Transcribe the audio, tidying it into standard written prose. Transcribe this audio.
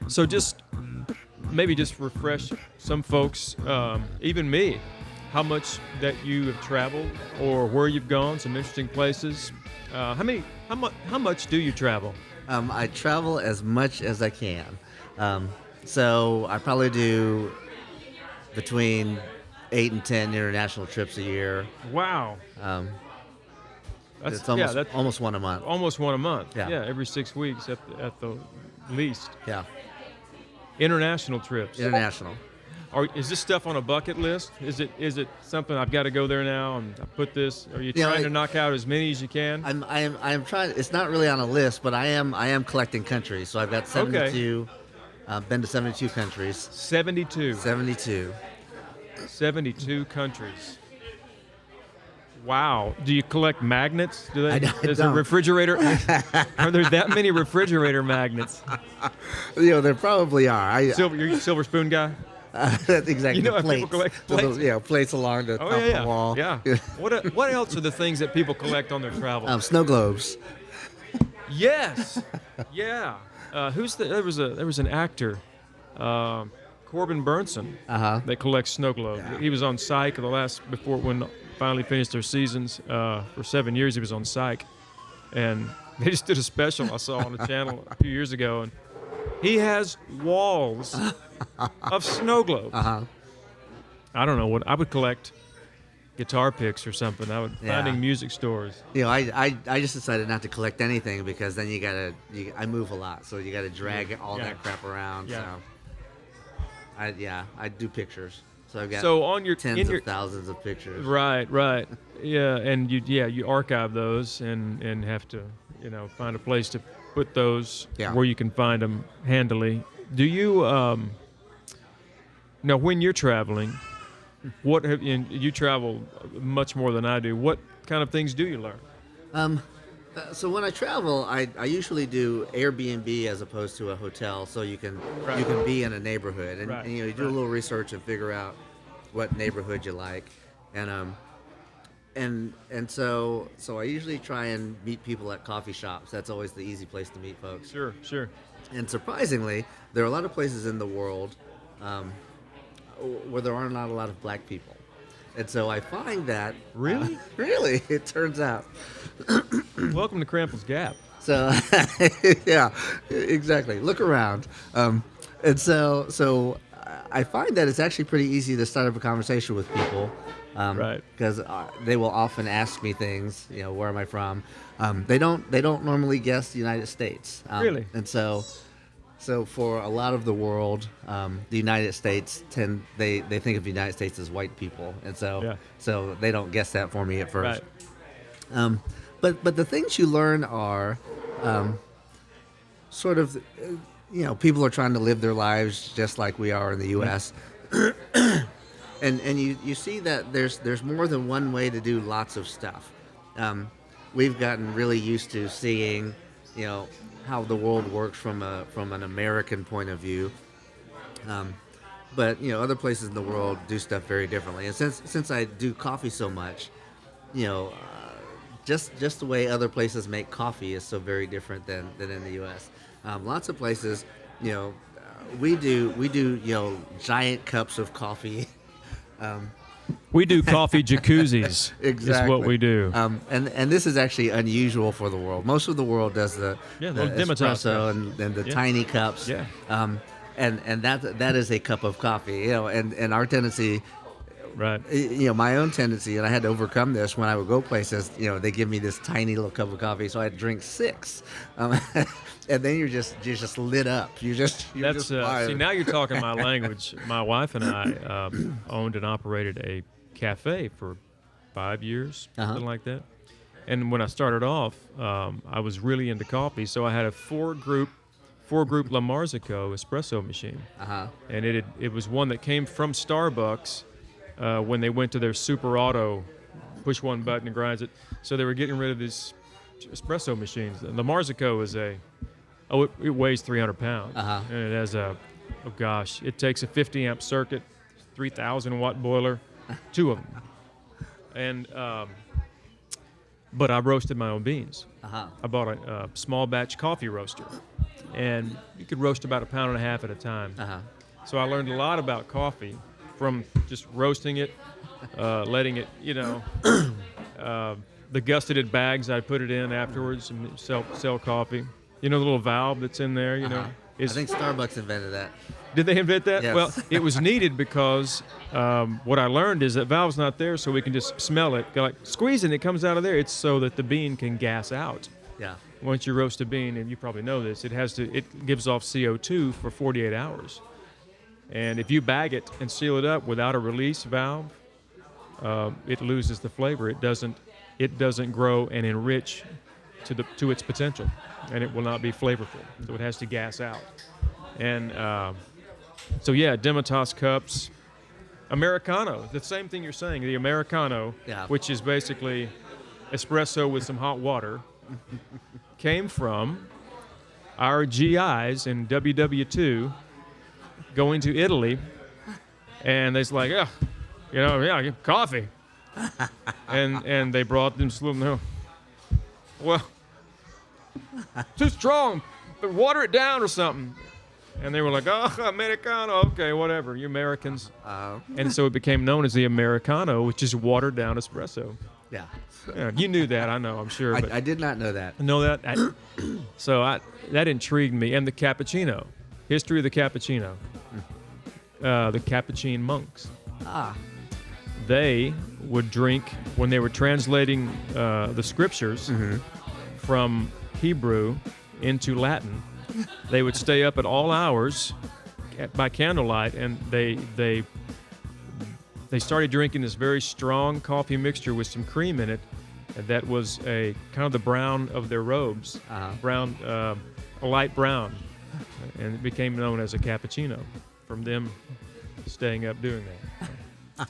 So just maybe just refresh some folks, even me, how much that you have traveled or where you've gone, some interesting places. How much do you travel? I travel as much as I can. So I probably do between 8 and 10 international trips a year. Wow. Um, That's it's almost that's almost one a month. almost one a month. Yeah. Every 6 weeks at the least. Yeah, International trips. international. Is this stuff on a bucket list? Is it something I've got to go there now and I put this? Are you Yeah, trying to knock out as many as you can? I'm trying. It's not really on a list, but I am collecting countries. So I've got 72. Been to 72 countries. 72. 72. 72 countries. Wow. Do you collect magnets? Do they? I Is a don't. refrigerator? Are there that many refrigerator magnets? There probably are. You're a silver spoon guy? That's exactly. You know how plates. people collect The plates? little, plates along the Oh top yeah, of yeah. the wall. Yeah. What else are the things that people collect on their travel? Snow globes. Yes. Yeah. There was an actor, Corbin Burnson, that collects snow globes. Yeah. He was on Psych when finally finished their seasons. For 7 years he was on Psych, and they just did a special I saw on the channel a few years ago, and he has walls of snow globes. I don't know what I would collect. Guitar picks or something. Finding music stores. I just decided not to collect anything because then I move a lot, so you gotta drag all that crap around. Yeah. So I do pictures. So I've got On your tens of thousands of pictures. Right. Yeah, and you archive those and have to find a place to put those where you can find them handily. Do you now when you're traveling? You travel much more than I do. What kind of things do you learn? So when I travel, I usually do Airbnb as opposed to a hotel, so you can be in a neighborhood and you do a little research and figure out what neighborhood you like, and so I usually try and meet people at coffee shops. That's always the easy place to meet folks. Sure. And surprisingly, there are a lot of places in the world where there are not a lot of black people. And so I find that... Really? Really, it turns out. Welcome to Cramples Gap. So, yeah, exactly. Look around. And so I find that it's actually pretty easy to start up a conversation with people. Because they will often ask me things, where am I from? They don't normally guess the United States. Really? And so for a lot of the world, the United States they think of the United States as white people, and so they don't guess that for me at first. Right. But the things you learn are sort of people are trying to live their lives just like we are in the U.S. and you see that there's more than one way to do lots of stuff. We've gotten really used to seeing how the world works from an American point of view, but other places in the world do stuff very differently. And since I do coffee so much, just the way other places make coffee is so very different than in the U.S. Lots of places, we do giant cups of coffee. We do coffee jacuzzis. Exactly. Is what we do. And this is actually unusual for the world. Most of the world does the espresso and the tiny cups. Yeah. And that is a cup of coffee. And our tendency. Right. My own tendency, and I had to overcome this when I would go places. They give me this tiny little cup of coffee, so I had to drink 6. And then you're just lit up. You're just fired. See, now you're talking my language. My wife and I owned and operated a cafe for 5 years, something like that. And when I started off, I was really into coffee, so I had a four-group La Marzico espresso machine. And it was one that came from Starbucks when they went to their super auto, push one button and grinds it. So they were getting rid of these espresso machines. The La Marzico is it weighs 300 pounds. And it has it takes a 50 amp circuit, 3,000 watt boiler, 2 of them. And but I roasted my own beans. I bought a small batch coffee roaster, and you could roast about 1.5 pounds at a time. So I learned a lot about coffee from just roasting it, letting it, the gusseted bags I'd put it in afterwards and sell coffee. You know the little valve that's in there, I think Starbucks invented that. Did they invent that? Yes. Well, it was needed because what I learned is that valve's not there, so we can just smell it. Like squeezing it comes out of there. It's so that the bean can gas out. Yeah. Once you roast a bean, and you probably know this, it gives off CO2 for 48 hours. And if you bag it and seal it up without a release valve, it loses the flavor. It doesn't grow and enrich to its potential, and it will not be flavorful. So it has to gas out. And so yeah, Demitasse cups, Americano, the same thing you're saying, the Americano, which is basically espresso with some hot water, came from our GIs in WW2 going to Italy, and they're like, coffee. and they brought them some, well, too strong, water it down or something. And they were like, Americano, okay, whatever, you Americans. And so it became known as the Americano, which is watered down espresso. Yeah. You knew that, I know, I'm sure. But I did not know that. That intrigued me. And the cappuccino, history of the cappuccino. The Capuchin monks. They would drink, when they were translating the scriptures from Hebrew into Latin, they would stay up at all hours by candlelight, and they started drinking this very strong coffee mixture with some cream in it. That was a kind of the brown of their robes, brown, a light brown, and it became known as a cappuccino from them staying up doing that.